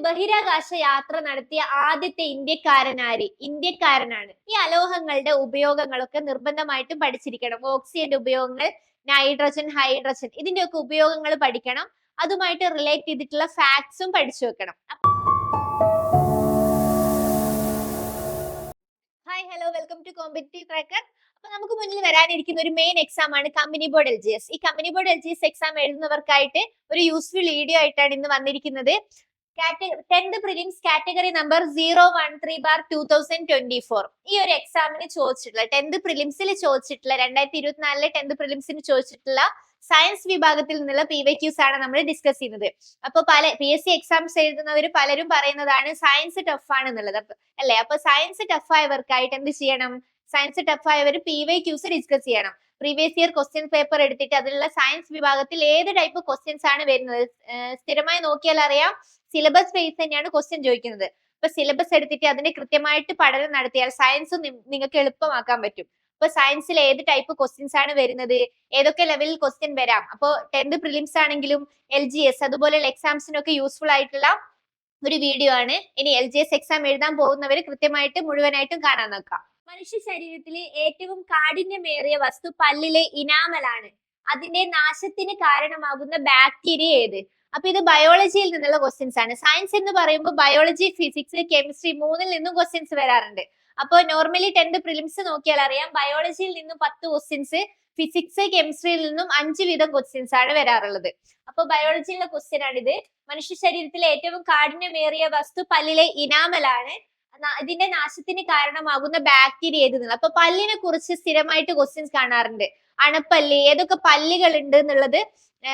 ബഹിരാകാശ യാത്ര നടത്തിയ ആദ്യത്തെ ഇന്ത്യക്കാരനാണ്. ഈ അലോഹങ്ങളുടെ ഉപയോഗങ്ങളൊക്കെ നിർബന്ധമായിട്ടും പഠിച്ചിരിക്കണം. ഓക്സിജന്റെ ഉപയോഗങ്ങൾ, നൈട്രജൻ, ഹൈഡ്രജൻ, ഇതിന്റെയൊക്കെ ഉപയോഗങ്ങൾ പഠിക്കണം. അതുമായിട്ട് റിലേറ്റ് ചെയ്തിട്ടുള്ള ഫാക്ട്സും പഠിച്ചു വെക്കണം. Hi, hello, welcome to competitive tracker. അപ്പൊ നമുക്ക് മുന്നിൽ വരാനിരിക്കുന്ന ഒരു മെയിൻ എക്സാം ആണ് കമ്പനി ബോർഡ് LGS. ഈ കമ്പനി ബോർഡ് LGS എക്സാം എഴുതുന്നവർക്കായിട്ട് ഒരു യൂസ്ഫുൾ വീഡിയോ ആയിട്ടാണ് ഇന്ന് വന്നിരിക്കുന്നത്. 10th പ്രിലിംസ് കാറ്റഗറി നമ്പർ 013/2024 ഈ ഒരു എക്സാമിന് ചോദിച്ചിട്ടുള്ള 10th പ്രിലിംസിൽ ചോദിച്ചിട്ടുള്ള 2024 10th പ്രിലിംസിന് ചോദിച്ചിട്ടുള്ള സയൻസ് വിഭാഗത്തിൽ നിന്നുള്ള PYQs ആണ് നമ്മൾ ഡിസ്കസ് ചെയ്യുന്നത്. അപ്പൊ PSC എക്സാംസ് എഴുതുന്നവർ പലരും പറയുന്നതാണ് സയൻസ് ടഫ് ആണ് എന്നുള്ളത്, അല്ലെ? അപ്പൊ സയൻസ് ടഫ് ആയവർക്കായിട്ട് എന്ത് ചെയ്യണം? സയൻസ് ടഫ് ആയവർ PYQs ഡിസ്കസ് ചെയ്യണം. പ്രീവിയസ് ഇയർ ക്വസ്റ്റ്യൻ പേപ്പർ എടുത്തിട്ട് അതിലുള്ള സയൻസ് വിഭാഗത്തിൽ ഏത് ടൈപ്പ് ക്വസ്റ്റ്യൻസ് ആണ് വരുന്നത് സ്ഥിരമായി നോക്കിയാൽ അറിയാം. സിലബസ് ബേസ് തന്നെയാണ് ക്വസ്റ്റ്യൻ ചോദിക്കുന്നത്. അപ്പൊ സിലബസ് എടുത്തിട്ട് അതിന്റെ കൃത്യമായിട്ട് പഠനം നടത്തിയാൽ സയൻസ് നിങ്ങൾക്ക് എളുപ്പമാക്കാൻ പറ്റും. അപ്പൊ സയൻസിൽ ഏത് ടൈപ്പ് ക്വസ്റ്റ്യൻസ് ആണ് വരുന്നത്, ഏതൊക്കെ ലെവലിൽ ക്വസ്റ്റ്യൻ വരാം. അപ്പോൾ 10th പ്രിലിംസ് ആണെങ്കിലും LGS അതുപോലെയുള്ള എക്സാംസിനൊക്കെ യൂസ്ഫുൾ ആയിട്ടുള്ള ഒരു വീഡിയോ ആണ്. ഇനി LGS എക്സാം എഴുതാൻ പോകുന്നവർ കൃത്യമായിട്ട് മുഴുവനായിട്ടും കാണാൻ നോക്കാം. മനുഷ്യ ശരീരത്തിലെ ഏറ്റവും കാഠിന്യമേറിയ വസ്തു പല്ലിലെ ഇനാമലാണ്. അതിന്റെ നാശത്തിന് കാരണമാകുന്ന ബാക്ടീരിയ ഏത്? അപ്പൊ ഇത് ബയോളജിയിൽ നിന്നുള്ള ക്വസ്റ്റ്യൻസ് ആണ്. സയൻസ് എന്ന് പറയുമ്പോൾ ബയോളജി, ഫിസിക്സ്, കെമിസ്ട്രി മൂന്നിൽ നിന്നും ക്വസ്റ്റ്യൻസ് വരാറുണ്ട്. അപ്പൊ നോർമലി 10th പ്രിലിംസ് നോക്കിയാൽ അറിയാം, ബയോളജിയിൽ നിന്നും 10 ക്വസ്റ്റ്യൻസ്, ഫിസിക്സ്, കെമിസ്ട്രിയിൽ നിന്നും 5 വീതം ക്വസ്റ്റ്യൻസ് ആണ് വരാറുള്ളത്. അപ്പൊ ബയോളജിയിലെ ക്വസ്റ്റ്യൻ ആണിത്. മനുഷ്യ ശരീരത്തിലെ ഏറ്റവും കാഠിന്യമേറിയ വസ്തു പല്ലിലെ ഇനാമലാണ്. ഇതിന്റെ നാശത്തിന് കാരണമാകുന്ന ബാക്ടീരിയ ഏതെന്നുള്ളത്. അപ്പൊ പല്ലിനെ കുറിച്ച് സ്ഥിരമായിട്ട് ക്വസ്റ്റ്യൻസ് കാണാറുണ്ട്. അണപ്പല്ല്, ഏതൊക്കെ പല്ലുകൾ ഉണ്ട് എന്നുള്ളത്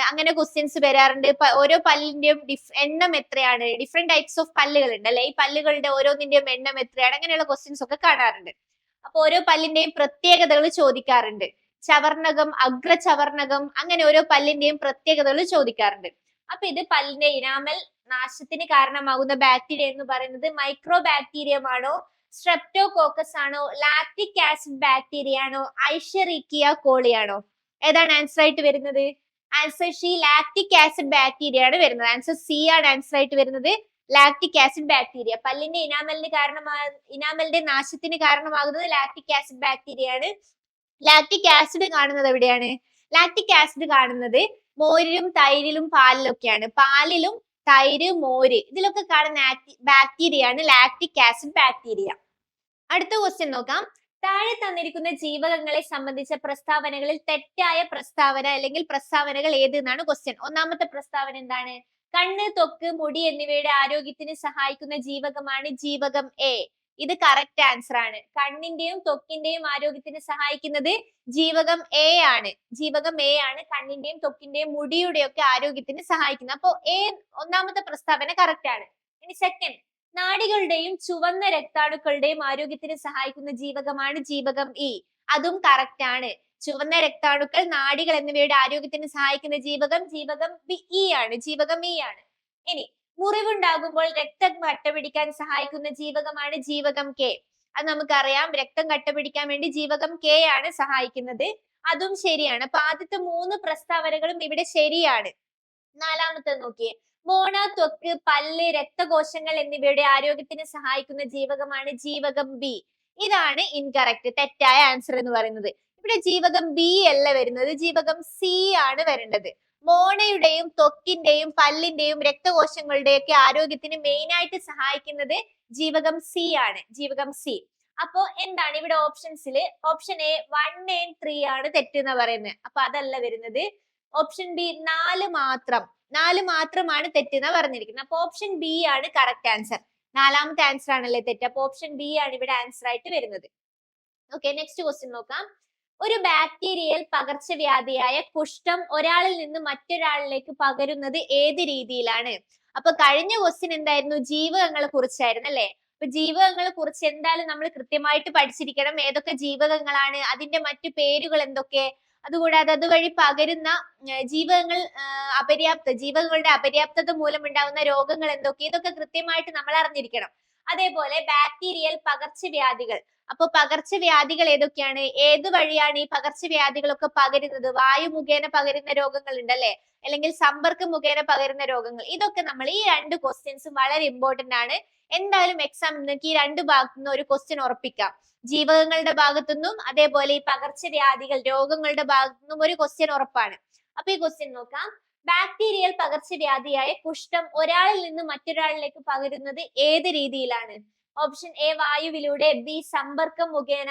അങ്ങനെ ക്വസ്റ്റ്യൻസ് വരാറുണ്ട്. ഓരോ പല്ലിന്റെയും എണ്ണം എത്രയാണ്, ഡിഫറെന്റ് ടൈപ്സ് ഓഫ് പല്ലുകൾ ഉണ്ട്, അല്ലെ? ഈ പല്ലുകളുടെ ഓരോന്നിന്റെയും എണ്ണം എത്രയാണ്, അങ്ങനെയുള്ള ക്വസ്റ്റ്യൻസ് ഒക്കെ കാണാറുണ്ട്. അപ്പൊ ഓരോ പല്ലിന്റെയും പ്രത്യേകതകൾ ചോദിക്കാറുണ്ട്. ചവർണകം, അഗ്രചവർണകം, അങ്ങനെ ഓരോ പല്ലിന്റെയും പ്രത്യേകതകൾ ചോദിക്കാറുണ്ട്. അപ്പൊ ഇത് പല്ലിന്റെ ഇനാമൽ നാശത്തിന് കാരണമാകുന്ന ബാക്ടീരിയ എന്ന് പറയുന്നത് മൈക്രോ ബാക്ടീരിയം ആണോ, സ്ട്രെപ്റ്റോകോക്കസ് ആണോ, ലാക്റ്റിക് ആസിഡ് ബാക്ടീരിയ ആണോ, ഐഷറിക്കിയ കോളി ആണോ? ഏതാണ് ആൻസർ ആയിട്ട് വരുന്നത്? Answer C, lactic acid bacteria ആണ് വരുന്നത്. ആൻസർ സി ആണ് ആൻസർ ആയിട്ട് വരുന്നത്, ലാക്റ്റിക് ആസിഡ് ബാക്ടീരിയ. പല്ലിന്റെ ഇനാമലിന്റെ നാശത്തിന് കാരണമാകുന്നത് ലാക്റ്റിക് ആസിഡ് ബാക്ടീരിയ ആണ്. ലാക്റ്റിക് ആസിഡ് കാണുന്നത് എവിടെയാണ്? ലാക്റ്റിക് ആസിഡ് കാണുന്നത് മോരിലും തൈരിലും പാലിലൊക്കെയാണ്. പാലിലും തൈര്, മോര്, ഇതിലൊക്കെ കാണുന്ന ബാക്ടീരിയ ആണ് ലാക്റ്റിക് ആസിഡ് ബാക്ടീരിയ. അടുത്ത ക്വസ്റ്റ്യൻ നോക്കാം. താഴെ തന്നിരിക്കുന്ന ജീവകങ്ങളെ സംബന്ധിച്ച പ്രസ്താവനകളിൽ തെറ്റായ പ്രസ്താവന അല്ലെങ്കിൽ പ്രസ്താവനകൾ ഏത് എന്നാണ് ക്വസ്റ്റ്യൻ. ഒന്നാമത്തെ പ്രസ്താവന എന്താണ്? കണ്ണ്, ത്വക്ക്, മുടി എന്നിവയുടെ ആരോഗ്യത്തിന് സഹായിക്കുന്ന ജീവകമാണ് ജീവകം A. ഇത് കറക്റ്റ് ആൻസർ ആണ്. കണ്ണിന്റെയും ത്വക്കിന്റെയും ആരോഗ്യത്തിന് സഹായിക്കുന്നത് ജീവകം A ആണ്. ജീവകം A ആണ് കണ്ണിന്റെയും ത്വക്കിന്റെയും മുടിയുടെയും ഒക്കെ ആരോഗ്യത്തിന് സഹായിക്കുന്നത്. അപ്പോ ഒന്നാമത്തെ പ്രസ്താവന കറക്റ്റ് ആണ്. ഇനി സെക്കൻഡ്, നാഡികളുടെയും ചുവന്ന രക്താണുക്കളുടെയും ആരോഗ്യത്തിന് സഹായിക്കുന്ന ജീവകമാണ് ജീവകം E. അതും കറക്റ്റ് ആണ്. ചുവന്ന രക്താണുക്കൾ, നാഡികൾ എന്നിവയുടെ ആരോഗ്യത്തിന് സഹായിക്കുന്ന ജീവകം E ആണ്. ജീവകം E ആണ്. ഇനി മുറിവുണ്ടാകുമ്പോൾ രക്തം കട്ടപിടിക്കാൻ സഹായിക്കുന്ന ജീവകമാണ് ജീവകം K. അത് നമുക്കറിയാം. രക്തം കട്ടപിടിക്കാൻ വേണ്ടി ജീവകം K ആണ് സഹായിക്കുന്നത്. അതും ശരിയാണ്. അപ്പൊ ആദ്യത്തെ 3 പ്രസ്താവനകളും ഇവിടെ ശരിയാണ്. നാലാമത്തെ നോക്കിയേ. മോണ, ത്വക്ക്, പല്ല്, രക്തകോശങ്ങൾ എന്നിവയുടെ ആരോഗ്യത്തിന് സഹായിക്കുന്ന ജീവകമാണ് ജീവകം B. ഇതാണ് ഇൻകറക്റ്റ്, തെറ്റായ ആൻസർ എന്ന് പറയുന്നത്. ഇവിടെ ജീവകം B അല്ല വരുന്നത്, ജീവകം C ആണ് വരേണ്ടത്. മോണയുടെയും ത്വക്കിന്റെയും പല്ലിന്റെയും രക്തകോശങ്ങളുടെയും ഒക്കെ ആരോഗ്യത്തിന് മെയിൻ ആയിട്ട് സഹായിക്കുന്നത് ജീവകം C ആണ്. ജീവകം C. അപ്പോ എന്താണ് ഇവിടെ ഓപ്ഷൻസിൽ? ഓപ്ഷൻ A 1 and 3 ആണ് തെറ്റെന്ന് പറയുന്നത്. അപ്പൊ അതല്ല വരുന്നത്. ഓപ്ഷൻ B 4 മാത്രമാണ് തെറ്റെന്ന് പറഞ്ഞിരിക്കുന്നത്. അപ്പൊ ഓപ്ഷൻ B ആണ് കറക്റ്റ് ആൻസർ. നാലാമത്തെ ആൻസർ ആണല്ലേ തെറ്റ്. അപ്പൊ ഓപ്ഷൻ B ആണ് ഇവിടെ ആൻസർ ആയിട്ട് വരുന്നത്. ഓക്കെ, നെക്സ്റ്റ് ക്വസ്റ്റ്യൻ നോക്കാം. ഒരു ബാക്ടീരിയൽ പകർച്ചവ്യാധിയായ കുഷ്ഠം ഒരാളിൽ നിന്ന് മറ്റൊരാളിലേക്ക് പകരുന്നത് ഏത് രീതിയിലാണ്? അപ്പൊ കഴിഞ്ഞ ക്വസ്റ്റ്യൻ എന്തായിരുന്നു? ജീവകങ്ങളെ കുറിച്ചായിരുന്നു, അല്ലെ? അപ്പൊ ജീവകങ്ങളെ കുറിച്ച് എന്തായാലും നമ്മൾ കൃത്യമായിട്ട് പഠിച്ചിരിക്കണം. ഏതൊക്കെ ജീവകങ്ങളാണ്, അതിന്റെ മറ്റു പേരുകൾ എന്തൊക്കെ, അതുകൂടാതെ അതുവഴി പകരുന്ന ജീവകങ്ങളുടെ അപര്യാപ്തത മൂലം ഉണ്ടാകുന്ന രോഗങ്ങൾ എന്തൊക്കെ, ഇതൊക്കെ കൃത്യമായിട്ട് നമ്മൾ അറിഞ്ഞിരിക്കണം. അതേപോലെ ബാക്ടീരിയൽ പകർച്ചവ്യാധികൾ, അപ്പൊ പകർച്ചവ്യാധികൾ ഏതൊക്കെയാണ്? ഏത് വഴിയാണ് ഈ പകർച്ചവ്യാധികളൊക്കെ പകരുന്നത്? വായു മുഖേന പകരുന്ന രോഗങ്ങൾ ഉണ്ടല്ലേ, അല്ലെങ്കിൽ സമ്പർക്കം മുഖേന പകരുന്ന രോഗങ്ങൾ. ഇതൊക്കെ നമ്മൾ ഈ രണ്ട് ക്വസ്റ്റ്യൻസും വളരെ ഇമ്പോർട്ടന്റ് ആണ്. എന്തായാലും എക്സാം നിങ്ങൾക്ക് ഈ രണ്ട് ഭാഗത്തു നിന്ന് ഒരു ക്വസ്റ്റ്യൻ ഉറപ്പിക്കാം. ജീവകങ്ങളുടെ ഭാഗത്തുനിന്നും അതേപോലെ ഈ പകർച്ചവ്യാധികൾ രോഗങ്ങളുടെ ഭാഗത്തുനിന്നും ഒരു ക്വസ്റ്റ്യൻ ഉറപ്പാണ്. അപ്പൊ ഈ ക്വസ്റ്റ്യൻ നോക്കാം. ബാക്ടീരിയൽ പകർച്ചവ്യാധിയായ കുഷ്ഠം ഒരാളിൽ നിന്ന് മറ്റൊരാളിലേക്ക് പകരുന്നത് ഏത് രീതിയിലാണ്? ഓപ്ഷൻ എ വായുവിലൂടെ, ബി സമ്പർക്കം മുഖേന,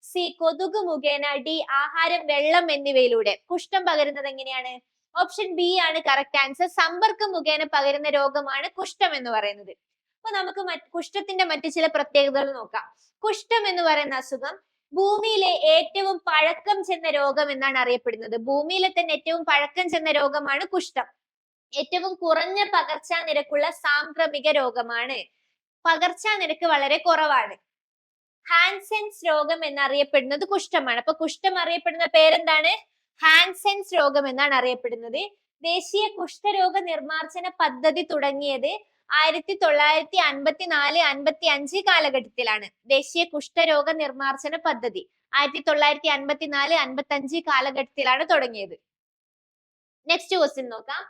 സി കൊതുക് മുഖേന, ഡി ആഹാരം, വെള്ളം എന്നിവയിലൂടെ. കുഷ്ഠം പകരുന്നത് എങ്ങനെയാണ്? ഓപ്ഷൻ ബി ആണ് കറക്റ്റ് ആൻസർ. സമ്പർക്കം മുഖേന പകരുന്ന രോഗമാണ് കുഷ്ഠം എന്ന് പറയുന്നത്. അപ്പൊ നമുക്ക് കുഷ്ഠത്തിന്റെ മറ്റു ചില പ്രത്യേകതകൾ നോക്കാം. കുഷ്ഠം എന്ന് പറയുന്ന അസുഖം ഭൂമിയിലെ ഏറ്റവും പഴക്കം ചെന്ന രോഗം എന്നാണ് അറിയപ്പെടുന്നത്. ഭൂമിയിലെ തന്നെ ഏറ്റവും പഴക്കം ചെന്ന രോഗമാണ് കുഷ്ഠം. ഏറ്റവും കുറഞ്ഞ പകർച്ചാ നിരക്കുള്ള സാംക്രമിക രോഗമാണ്. പകർച്ചാ നിരക്ക് വളരെ കുറവാണ്. ഹാൻസെൻസ് രോഗം എന്നറിയപ്പെടുന്നത് കുഷ്ഠമാണ്. അപ്പൊ കുഷ്ഠം അറിയപ്പെടുന്ന പേരെന്താണ്? ഹാൻസെൻസ് രോഗം എന്നാണ് അറിയപ്പെടുന്നത്. ദേശീയ കുഷ്ഠരോഗ നിർമ്മാർജ്ജന പദ്ധതി തുടങ്ങിയത് 1954-55 കാലഘട്ടത്തിലാണ്. ദേശീയ കുഷ്ഠരോഗ നിർമ്മാർജ്ജന പദ്ധതി 1954-55 കാലഘട്ടത്തിലാണ് തുടങ്ങിയത്. നെക്സ്റ്റ് ക്വസ്റ്റ്യൻ നോക്കാം.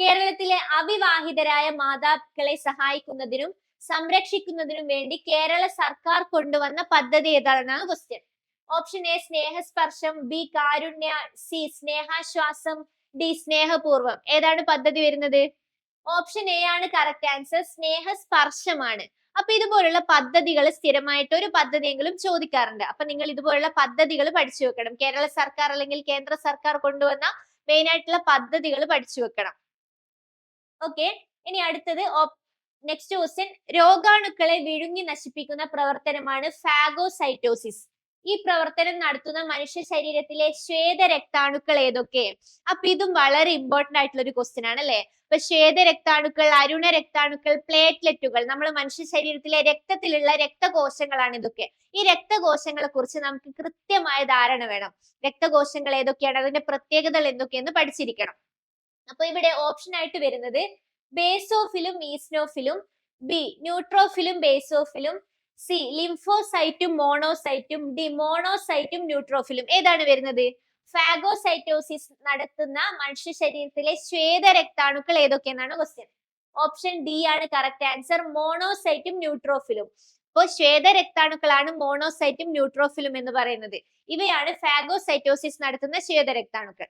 കേരളത്തിലെ അവിവാഹിതരായ മാതാക്കളെ സഹായിക്കുന്നതിനും സംരക്ഷിക്കുന്നതിനും വേണ്ടി കേരള സർക്കാർ കൊണ്ടുവന്ന പദ്ധതി ഏതാണെന്നാണ് question. Option A Snehasparsham, B Karunya, C Snehaswasam, D Snehapoorvam. ഏതാണ് പദ്ധതി വരുന്നത്? ഓപ്ഷൻ എ ആണ് കറക്റ്റ് ആൻസർ. സ്നേഹസ്പർശമാണ്. അപ്പൊ ഇതുപോലുള്ള പദ്ധതികൾ സ്ഥിരമായിട്ട് ഒരു പദ്ധതിയെങ്കിലും ചോദിക്കാറുണ്ട്. അപ്പൊ നിങ്ങൾ ഇതുപോലുള്ള പദ്ധതികൾ പഠിച്ചു വെക്കണം. കേരള സർക്കാർ അല്ലെങ്കിൽ കേന്ദ്ര സർക്കാർ കൊണ്ടുവന്ന മെയിൻ ആയിട്ടുള്ള പദ്ധതികൾ പഠിച്ചു വെക്കണം. ഓക്കെ, ഇനി അടുത്തത് നെക്സ്റ്റ് ക്വസ്റ്റ്യൻ. രോഗാണുക്കളെ വിഴുങ്ങി നശിപ്പിക്കുന്ന പ്രവർത്തനമാണ് ഫാഗോസൈറ്റോസിസ്. ഈ പ്രവർത്തനം നടത്തുന്ന മനുഷ്യ ശരീരത്തിലെ ശ്വേത രക്താണുക്കൾ ഏതൊക്കെ? അപ്പൊ ഇതും വളരെ ഇമ്പോർട്ടന്റ് ആയിട്ടുള്ള ഒരു ക്വസ്റ്റ്യൻ ആണ് അല്ലെ. അപ്പൊ ശ്വേത രക്താണുക്കൾ, അരുണ രക്താണുക്കൾ, പ്ലേറ്റ്ലെറ്റുകൾ, നമ്മൾ മനുഷ്യ ശരീരത്തിലെ രക്തത്തിലുള്ള രക്തകോശങ്ങളാണ് ഇതൊക്കെ. ഈ രക്തകോശങ്ങളെ കുറിച്ച് നമുക്ക് കൃത്യമായ ധാരണ വേണം. രക്തകോശങ്ങൾ ഏതൊക്കെയാണ്, അതിന്റെ പ്രത്യേകതകൾ എന്തൊക്കെയെന്ന് പഠിച്ചിരിക്കണം. അപ്പൊ ഇവിടെ ഓപ്ഷൻ ആയിട്ട് വരുന്നത് ബേസോഫിലും ഈസ്നോഫിലും, ബി ന്യൂട്രോഫിലും ബേസോഫിലും, സി ലിംഫോസൈറ്റും മോണോസൈറ്റും, ഡി മോണോസൈറ്റും ന്യൂട്രോഫിലും. ഏതാണ് വരുന്നത്? ഫാഗോസൈറ്റോസിസ് നടത്തുന്ന മനുഷ്യ ശരീരത്തിലെ ശ്വേത രക്താണുക്കൾ ഏതൊക്കെയെന്നാണ് ക്വസ്റ്റ്യൻ. ഓപ്ഷൻ ഡി ആണ് കറക്റ്റ് ആൻസർ. മോണോസൈറ്റും ന്യൂട്രോഫിലും. അപ്പോൾ ശ്വേത രക്താണുക്കളാണ് മോണോസൈറ്റും ന്യൂട്രോഫിലും എന്ന് പറയുന്നത്. ഇവയാണ് ഫാഗോസൈറ്റോസിസ് നടത്തുന്ന ശ്വേത രക്താണുക്കൾ.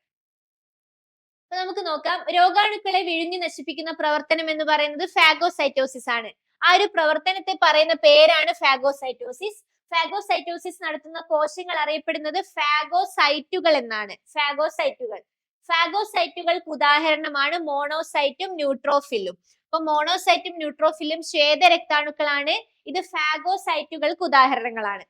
അപ്പൊ നമുക്ക് നോക്കാം. രോഗാണുക്കളെ വിഴുങ്ങി നശിപ്പിക്കുന്ന പ്രവർത്തനം എന്ന് പറയുന്നത് ഫാഗോസൈറ്റോസിസ് ആണ്. ആ ഒരു പ്രവർത്തനത്തെ പറയുന്ന പേരാണ് ഫാഗോസൈറ്റോസിസ്. ഫാഗോസൈറ്റോസിസ് നടത്തുന്ന കോശങ്ങൾ അറിയപ്പെടുന്നത് ഫാഗോസൈറ്റുകൾ എന്നാണ്. ഫാഗോസൈറ്റുകൾക്ക് ഉദാഹരണമാണ് മോണോസൈറ്റും ന്യൂട്രോഫിലും. അപ്പൊ മോണോസൈറ്റും ന്യൂട്രോഫിലും ശ്വേത രക്താണുക്കളാണ്. ഇത് ഫാഗോസൈറ്റുകൾക്ക് ഉദാഹരണങ്ങളാണ്.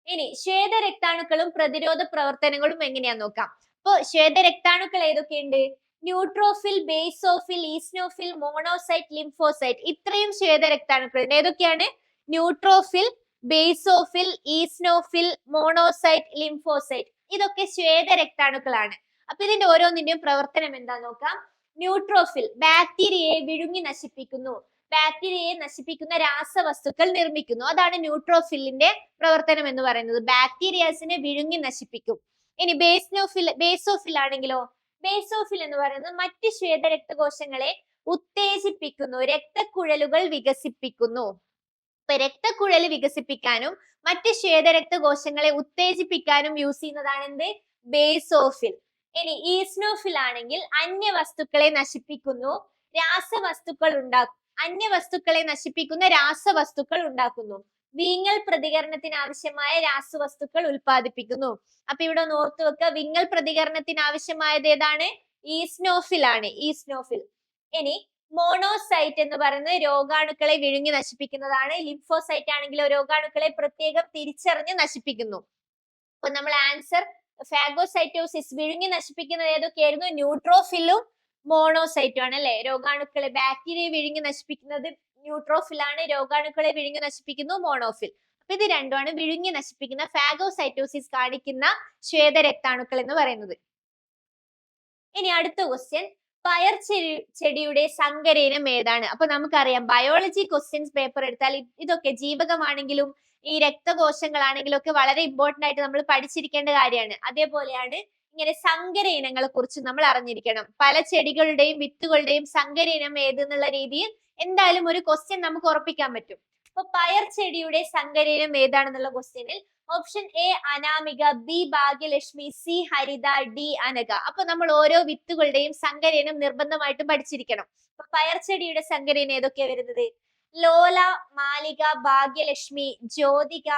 ഇനി ശ്വേത രക്താണുക്കളും പ്രതിരോധ പ്രവർത്തനങ്ങളും എങ്ങനെയാന്ന് നോക്കാം. അപ്പൊ ശ്വേത രക്താണുക്കൾ ഏതൊക്കെയുണ്ട്? Neutrophil, basophil, eosinophil, monocyte, lymphocyte. ഇത്രയും ശ്വേത രക്താണുക്കൾ ഏതൊക്കെയാണ്? Neutrophil, basophil, eosinophil, monocyte, lymphocyte. ഇതൊക്കെ ശ്വേത രക്താണുക്കളാണ്. അപ്പൊ ഇതിന്റെ ഓരോന്നിന്റെയും പ്രവർത്തനം എന്താന്ന് നോക്കാം. ന്യൂട്രോഫിൽ ബാക്ടീരിയയെ വിഴുങ്ങി നശിപ്പിക്കുന്നു. ബാക്ടീരിയയെ നശിപ്പിക്കുന്ന രാസവസ്തുക്കൾ നിർമ്മിക്കുന്നു. അതാണ് ന്യൂട്രോഫിലിന്റെ പ്രവർത്തനം എന്ന് പറയുന്നത്. ബാക്ടീരിയാസിനെ വിഴുങ്ങി നശിപ്പിക്കും. ഇനി ബേസോഫിൽ ആണെങ്കിലോ, ബേസോഫിൽ എന്ന് പറയുന്നത് മറ്റ് ശ്വേത രക്തകോശങ്ങളെ ഉത്തേജിപ്പിക്കുന്നു, രക്തക്കുഴലുകൾ വികസിപ്പിക്കുന്നു. ഇപ്പൊ രക്തക്കുഴൽ വികസിപ്പിക്കാനും മറ്റ് ശ്വേത രക്തകോശങ്ങളെ ഉത്തേജിപ്പിക്കാനും യൂസ് ചെയ്യുന്നതാണ് എന്ത്? ബേസോഫിൽ. ഇനി ഈസ്നോഫിൽ ആണെങ്കിൽ അന്യവസ്തുക്കളെ നശിപ്പിക്കുന്നു, രാസവസ്തുക്കൾ ഉണ്ടാക്കും. അന്യവസ്തുക്കളെ നശിപ്പിക്കുന്ന രാസവസ്തുക്കൾ ഉണ്ടാക്കുന്നു. വിങ്ങൽ പ്രതികരണത്തിന് ആവശ്യമായ രാസവസ്തുക്കൾ ഉൽപ്പാദിപ്പിക്കുന്നു. അപ്പൊ ഇവിടെ ഒന്ന് ഓർത്തു വെക്കുക, വിങ്ങൽ പ്രതികരണത്തിന് ആവശ്യമായത് ഏതാണ്? ഈസ്നോഫിൽ ആണ്. ഈസ്നോഫിൽ. ഇനി മോണോസൈറ്റ് എന്ന് പറയുന്നത് രോഗാണുക്കളെ വിഴുങ്ങി നശിപ്പിക്കുന്നതാണ്. ലിംഫോസൈറ്റ് ആണെങ്കിലോ രോഗാണുക്കളെ പ്രത്യേകം തിരിച്ചറിഞ്ഞ് നശിപ്പിക്കുന്നു. അപ്പൊ നമ്മൾ ആൻസർ ഫാഗോസൈറ്റോസിസ് വിഴുങ്ങി നശിപ്പിക്കുന്നത് ഏതൊക്കെയായിരുന്നു? ന്യൂട്രോഫിലും മോണോസൈറ്റും ആണ് അല്ലെ. രോഗാണുക്കളെ, ബാക്ടീരിയയെ വിഴുങ്ങി നശിപ്പിക്കുന്നത് ന്യൂട്രോഫിൽ ആണ്. രോഗാണുക്കളെ വിഴുങ്ങി നശിപ്പിക്കുന്നു മോണോഫിൽ. അപ്പൊ ഇത് രണ്ടുമാണ് വിഴുങ്ങി നശിപ്പിക്കുന്ന ഫാഗോസൈറ്റോസിസ് കാണിക്കുന്ന ശ്വേത രക്താണുക്കൾ എന്ന് പറയുന്നത്. ഇനി അടുത്ത ക്വസ്റ്റ്യൻ. പയർ ചെടിയുടെ സങ്കരയിനം ഏതാണ്? അപ്പൊ നമുക്കറിയാം ബയോളജി ക്വസ്റ്റ്യൻസ് പേപ്പർ എടുത്താൽ ഇതൊക്കെ ജീവകമാണെങ്കിലും ഈ രക്തകോശങ്ങളാണെങ്കിലും ഒക്കെ വളരെ ഇമ്പോർട്ടന്റ് ആയിട്ട് നമ്മൾ പഠിച്ചിരിക്കേണ്ട കാര്യമാണ്. അതേപോലെയാണ് ഇങ്ങനെ സങ്കര ഇനങ്ങളെ കുറിച്ച് നമ്മൾ അറിഞ്ഞിരിക്കണം. പല ചെടികളുടെയും വിത്തുകളുടെയും സങ്കര ഇനം ഏതെന്നുള്ള രീതിയിൽ എന്തായാലും ഒരു ക്വസ്റ്റ്യൻ നമുക്ക് ഉറപ്പിക്കാൻ പറ്റും. അപ്പൊ പയർ ചെടിയുടെ സങ്കര ഇനം ഏതാണെന്നുള്ള ക്വസ്റ്റ്യനിൽ option A Anamika, B Bhagyalakshmi, C Haritha, D Anagha. അപ്പൊ നമ്മൾ ഓരോ വിത്തുകളുടെയും സങ്കരയിനം നിർബന്ധമായിട്ടും പഠിച്ചിരിക്കണം. അപ്പൊ പയർച്ചെടിയുടെ സങ്കരയിനം ഏതൊക്കെയാ വരുന്നത്? ലോല, മാലിക, ഭാഗ്യലക്ഷ്മി, ജ്യോതിക,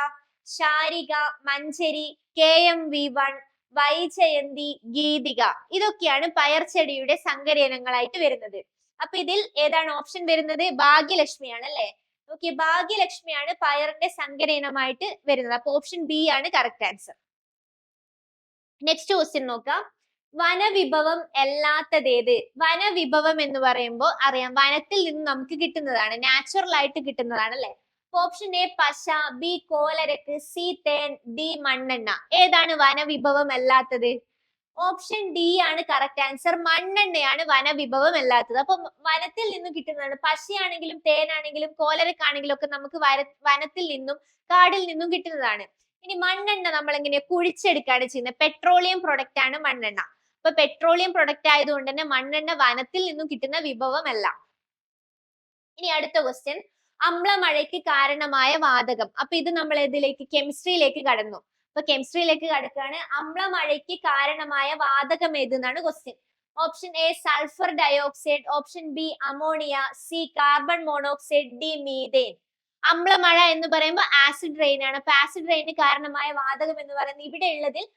ശാരിക, മഞ്ചരി, KMV1, വൈജയന്തി, ഗീതിക. ഇതൊക്കെയാണ് പയർച്ചെടിയുടെ സങ്കരയിനങ്ങളായിട്ട് വരുന്നത്. അപ്പൊ ഇതിൽ ഏതാണ് ഓപ്ഷൻ വരുന്നത്? ഭാഗ്യലക്ഷ്മിയാണ് അല്ലെ? ഓക്കെ, ഭാഗ്യലക്ഷ്മിയാണ് പയറിന്റെ സങ്കര ഇനമായിട്ട് വരുന്നത്. അപ്പൊ ഓപ്ഷൻ ബി ആണ് കറക്റ്റ് ആൻസർ. നെക്സ്റ്റ് ക്വസ്റ്റ്യൻ നോക്കാം. വനവിഭവം അല്ലാത്തതേത്? വനവിഭവം എന്ന് പറയുമ്പോൾ അറിയാം വനത്തിൽ നിന്ന് നമുക്ക് കിട്ടുന്നതാണ്, നാച്ചുറൽ ആയിട്ട് കിട്ടുന്നതാണ് അല്ലെ? ഓപ്ഷൻ എ പശ, ബി കോലരക്ക്, സി തേൻ, ഡി മണ്ണെണ്ണ. ഏതാണ് വനവിഭവം അല്ലാത്തത്? ഓപ്ഷൻ ഡി ആണ് കറക്റ്റ് ആൻസർ. മണ്ണെണ്ണയാണ് വനവിഭവം അല്ലാത്തത്. അപ്പൊ വനത്തിൽ നിന്നും കിട്ടുന്നതാണ്. പശയാണെങ്കിലും തേനാണെങ്കിലും കോലരക്കാണെങ്കിലും ഒക്കെ നമുക്ക് വനത്തിൽ നിന്നും കാടിൽ നിന്നും കിട്ടുന്നതാണ്. ഇനി മണ്ണെണ്ണ നമ്മൾ എങ്ങനെയാ കുഴിച്ചെടുക്കുകയാണ് ചെയ്യുന്നത്. പെട്രോളിയം പ്രൊഡക്റ്റ് ആണ് മണ്ണെണ്ണ. അപ്പൊ പെട്രോളിയം പ്രൊഡക്റ്റ് ആയതുകൊണ്ട് തന്നെ മണ്ണെണ്ണ വനത്തിൽ നിന്നും കിട്ടുന്ന വിഭവമല്ല. ഇനി അടുത്ത ക്വസ്റ്റ്യൻ, അമ്ലമഴയ്ക്ക് കാരണമായ വാതകം. അപ്പൊ ഇത് നമ്മൾ ഇതിലേക്ക് കെമിസ്ട്രിയിലേക്ക് കടന്നു. അപ്പൊ കെമിസ്ട്രിയിലേക്ക് കടക്കാണ്. അമ്ലമഴയ്ക്ക് കാരണമായ വാതകം ഏതെന്നാണ് question. Option A sulphur dioxide, option B ammonia, C carbon monoxide, D methane. അമ്ലമഴ എന്ന് പറയുമ്പോൾ ആസിഡ് റെയിൻ ആണ്. അപ്പൊ ആസിഡ് റെയിന് കാരണമായ വാതകം എന്ന് പറയുന്നത് ഇവിടെ ഉള്ളതിൽ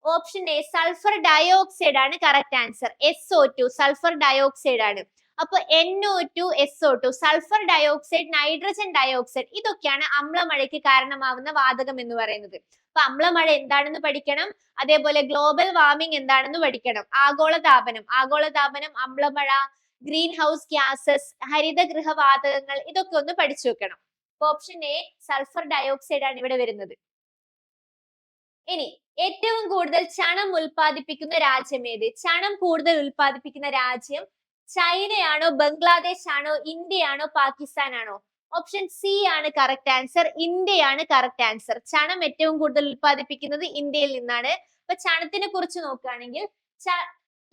ഓപ്ഷൻ എ സൾഫർ ഡയോക്സൈഡ് ആണ് correct answer. SO2 sulphur dioxide ആണ്. അപ്പൊ NO2, SO2, sulphur dioxide, nitrogen dioxide, ഇതൊക്കെയാണ് അമ്ലമഴയ്ക്ക് കാരണമാവുന്ന വാതകം എന്ന് പറയുന്നത്. അപ്പൊ അമ്ലമഴ എന്താണെന്ന് പഠിക്കണം. അതേപോലെ ഗ്ലോബൽ വാർമിംഗ് എന്താണെന്ന് പഠിക്കണം. ആഗോളതാപനം, അമ്ലമഴ, ഗ്രീൻ ഹൗസ് ഗ്യാസസ്, ഹരിതഗൃഹവാതകങ്ങൾ, ഇതൊക്കെ ഒന്ന് പഠിച്ചു വെക്കണം. ഓപ്ഷൻ എ സൾഫർ ഡയോക്സൈഡ് ആണ് ഇവിടെ വരുന്നത്. ഇനി ഏറ്റവും കൂടുതൽ ചണം ഉൽപ്പാദിപ്പിക്കുന്ന രാജ്യം ഏത്? ചണം കൂടുതൽ ഉൽപ്പാദിപ്പിക്കുന്ന രാജ്യം ചൈനയാണോ, ബംഗ്ലാദേശ് ആണോ, ഇന്ത്യയാണോ, പാകിസ്ഥാൻ ആണോ? ഓപ്ഷൻ സി ആണ് കറക്റ്റ് ആൻസർ. ഇന്ത്യയാണ് കറക്റ്റ് ആൻസർ. ചണം ഏറ്റവും കൂടുതൽ ഉൽപ്പാദിപ്പിക്കുന്നത് ഇന്ത്യയിൽ നിന്നാണ്. അപ്പൊ ചണത്തിനെ കുറിച്ച് നോക്കുകയാണെങ്കിൽ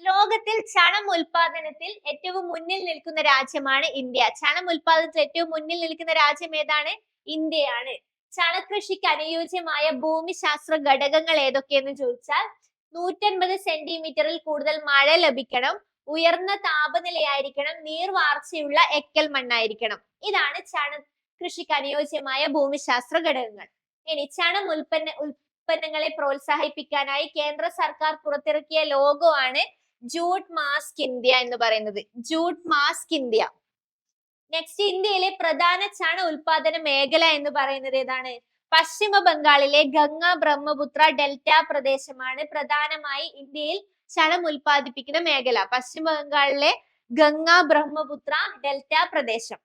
ലോകത്തിൽ ചണം ഉൽപാദനത്തിൽ ഏറ്റവും മുന്നിൽ നിൽക്കുന്ന രാജ്യമാണ് ഇന്ത്യ. ചണം ഉൽപാദനത്തിൽ ഏറ്റവും മുന്നിൽ നിൽക്കുന്ന രാജ്യം ഏതാണ്? ഇന്ത്യയാണ്. ചണകൃഷിക്ക് അനുയോജ്യമായ ഭൂമിശാസ്ത്ര ഘടകങ്ങൾ ഏതൊക്കെയെന്ന് ചോദിച്ചാൽ 150 സെന്റിമീറ്ററിൽ കൂടുതൽ മഴ ലഭിക്കണം, ഉയർന്ന താപനിലയായിരിക്കണം, നീർവാർച്ചയുള്ള എക്കൽ മണ്ണായിരിക്കണം. ഇതാണ് കൃഷിക്ക് അനുയോജ്യമായ ഭൂമിശാസ്ത്ര ഘടകങ്ങൾ. ഇനി ചണം ഉൽപ്പന്നങ്ങളെ പ്രോത്സാഹിപ്പിക്കാനായി കേന്ദ്ര സർക്കാർ പുറത്തിറക്കിയ ലോഗോ ആണ് ജൂട്ട് മാസ്ക് ഇന്ത്യ എന്ന് പറയുന്നത്. Jute mask India. നെക്സ്റ്റ്, ഇന്ത്യയിലെ പ്രധാന ചണ ഉൽപാദന മേഖല എന്ന് പറയുന്നത് ഏതാണ്? പശ്ചിമ ബംഗാളിലെ ഗംഗ ബ്രഹ്മപുത്ര ഡെൽറ്റ പ്രദേശമാണ് പ്രധാനമായി ഇന്ത്യയിൽ ചണം ഉൽപ്പാദിപ്പിക്കുന്ന മേഖല. പശ്ചിമ ബംഗാളിലെ ഗംഗ ബ്രഹ്മപുത്ര ഡെൽറ്റ പ്രദേശം.